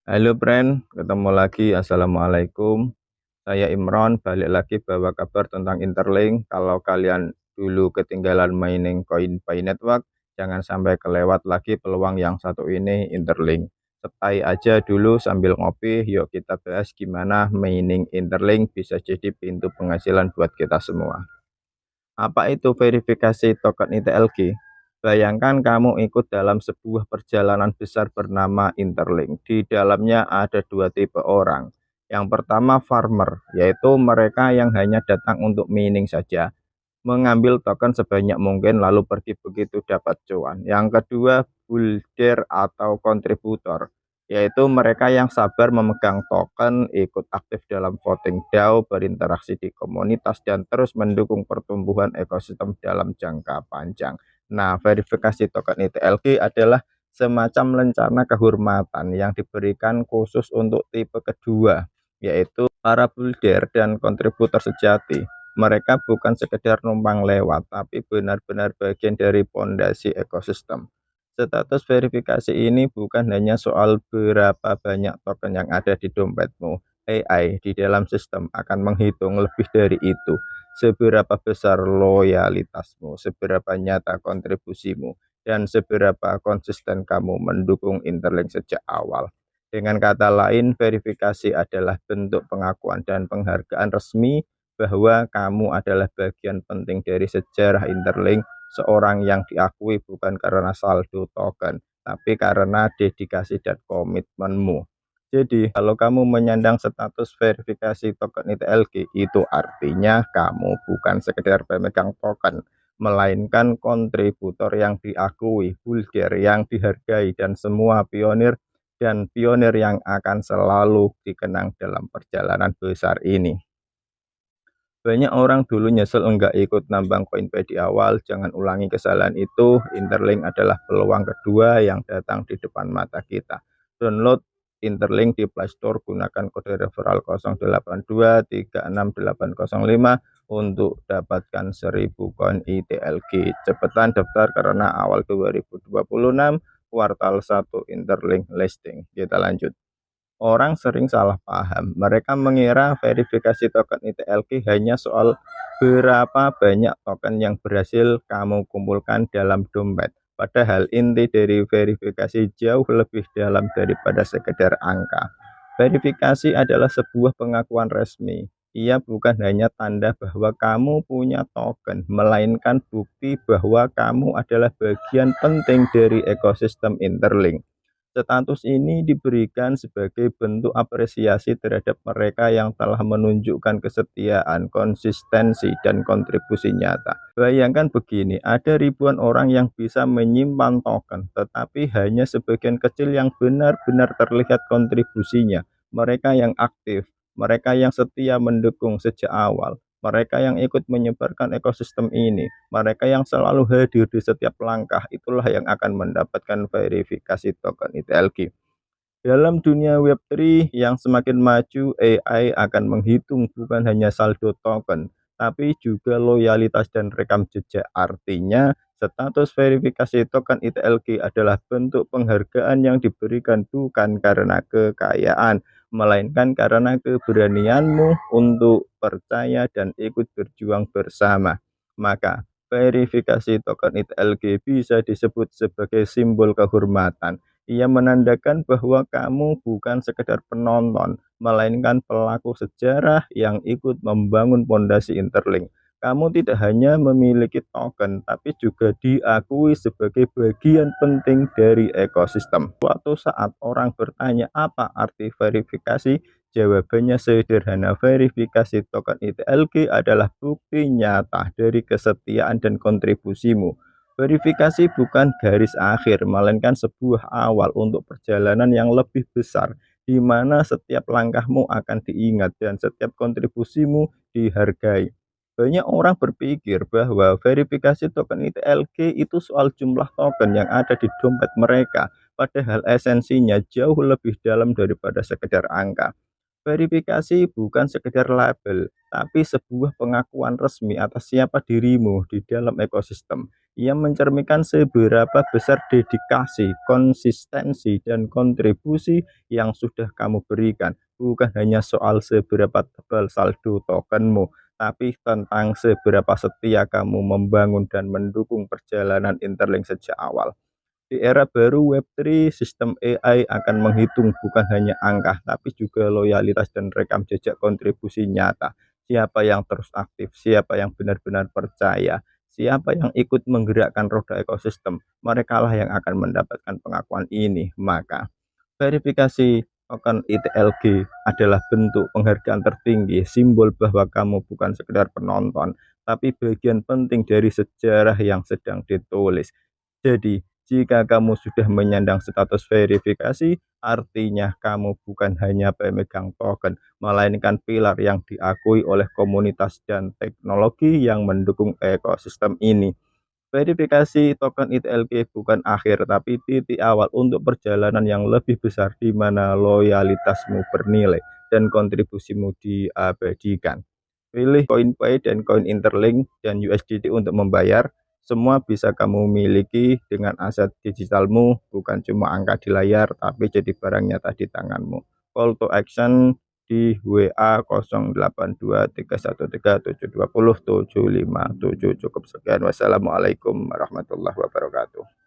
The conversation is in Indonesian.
Halo friend, ketemu lagi. Assalamualaikum. Saya Imron, balik lagi bawa kabar tentang Interlink. Kalau kalian dulu ketinggalan mining koin Pi Network, jangan sampai kelewat lagi peluang yang satu ini, Interlink. Stay aja dulu sambil ngopi, yuk kita bahas gimana mining Interlink bisa jadi pintu penghasilan buat kita semua. Apa itu verifikasi token ITLG? Bayangkan kamu ikut dalam sebuah perjalanan besar bernama Interlink. Di dalamnya ada dua tipe orang. Yang pertama farmer, yaitu mereka yang hanya datang untuk mining saja, mengambil token sebanyak mungkin lalu pergi begitu dapat cuan. Yang kedua builder atau kontributor, yaitu mereka yang sabar memegang token, ikut aktif dalam voting DAO, berinteraksi di komunitas, dan terus mendukung pertumbuhan ekosistem dalam jangka panjang. Nah, verifikasi token ITLG adalah semacam lencana kehormatan yang diberikan khusus untuk tipe kedua, yaitu para builder dan kontributor sejati. Mereka bukan sekedar numpang lewat, tapi benar-benar bagian dari fondasi ekosistem. Status verifikasi ini bukan hanya soal berapa banyak token yang ada di dompetmu. AI di dalam sistem akan menghitung lebih dari itu. Seberapa besar loyalitasmu, seberapa nyata kontribusimu, dan seberapa konsisten kamu mendukung Interlink sejak awal. Dengan kata lain, verifikasi adalah bentuk pengakuan dan penghargaan resmi bahwa kamu adalah bagian penting dari sejarah Interlink, seorang yang diakui bukan karena saldo token, tapi karena dedikasi dan komitmenmu. Jadi, kalau kamu menyandang status verifikasi token ITLG, itu artinya kamu bukan sekedar pemegang token, melainkan kontributor yang diakui, builder yang dihargai, dan semua pionir yang akan selalu dikenang dalam perjalanan besar ini. Banyak orang dulu nyesel enggak ikut nambang koin P di awal. Jangan ulangi kesalahan itu. Interlink adalah peluang kedua yang datang di depan mata kita. Download Interlink di Play Store, gunakan kode referral 08236805 untuk dapatkan 1000 koin ITLG. Cepetan daftar karena awal 2026 kuartal 1 Interlink listing. Kita lanjut. Orang sering salah paham. Mereka mengira verifikasi token ITLG hanya soal berapa banyak token yang berhasil kamu kumpulkan dalam dompet. Padahal inti dari verifikasi jauh lebih dalam daripada sekedar angka. Verifikasi adalah sebuah pengakuan resmi. Ia bukan hanya tanda bahwa kamu punya token, melainkan bukti bahwa kamu adalah bagian penting dari ekosistem Interlink. Status ini diberikan sebagai bentuk apresiasi terhadap mereka yang telah menunjukkan kesetiaan, konsistensi, dan kontribusi nyata. Bayangkan begini, ada ribuan orang yang bisa menyimpan token, tetapi hanya sebagian kecil yang benar-benar terlihat kontribusinya. Mereka yang aktif, mereka yang setia mendukung sejak awal, mereka yang ikut menyebarkan ekosistem ini, mereka yang selalu hadir di setiap langkah, itulah yang akan mendapatkan verifikasi token ITLG. Dalam dunia Web3 yang semakin maju, AI akan menghitung bukan hanya saldo token, tapi juga loyalitas dan rekam jejak. Artinya, status verifikasi token ITLG adalah bentuk penghargaan yang diberikan bukan karena kekayaan, melainkan karena keberanianmu untuk percaya dan ikut berjuang bersama. Maka, verifikasi token ITLG bisa disebut sebagai simbol kehormatan. Ia menandakan bahwa kamu bukan sekedar penonton, melainkan pelaku sejarah yang ikut membangun fondasi Interlink. Kamu tidak hanya memiliki token, tapi juga diakui sebagai bagian penting dari ekosistem. Suatu saat orang bertanya apa arti verifikasi, jawabannya sederhana: verifikasi token ITLG adalah bukti nyata dari kesetiaan dan kontribusimu. Verifikasi bukan garis akhir, melainkan sebuah awal untuk perjalanan yang lebih besar, di mana setiap langkahmu akan diingat dan setiap kontribusimu dihargai. Banyak orang berpikir bahwa verifikasi token ITLG itu soal jumlah token yang ada di dompet mereka, padahal esensinya jauh lebih dalam daripada sekedar angka. Verifikasi bukan sekedar label, tapi sebuah pengakuan resmi atas siapa dirimu di dalam ekosistem. Ia mencerminkan seberapa besar dedikasi, konsistensi, dan kontribusi yang sudah kamu berikan. Bukan hanya soal seberapa tebal saldo tokenmu, tapi tentang seberapa setia kamu membangun dan mendukung perjalanan Interlink sejak awal. Di era baru Web3, sistem AI akan menghitung bukan hanya angka, tapi juga loyalitas dan rekam jejak kontribusi nyata. Siapa yang terus aktif, siapa yang benar-benar percaya, siapa yang ikut menggerakkan roda ekosistem, merekalah yang akan mendapatkan pengakuan ini. Maka, verifikasi token ITLG adalah bentuk penghargaan tertinggi, simbol bahwa kamu bukan sekedar penonton, tapi bagian penting dari sejarah yang sedang ditulis. Jadi, jika kamu sudah menyandang status verifikasi, artinya kamu bukan hanya pemegang token, melainkan pilar yang diakui oleh komunitas dan teknologi yang mendukung ekosistem ini. Verifikasi token ITLG bukan akhir, tapi titik awal untuk perjalanan yang lebih besar di mana loyalitasmu bernilai dan kontribusimu diabadikan. Pilih CoinPay dan Coin Interlink dan USDT untuk membayar. Semua bisa kamu miliki dengan aset digitalmu, bukan cuma angka di layar, tapi jadi barang nyata di tanganmu. Call to action di WA 082313720757. Cukup sekian. Wassalamualaikum warahmatullahi wabarakatuh.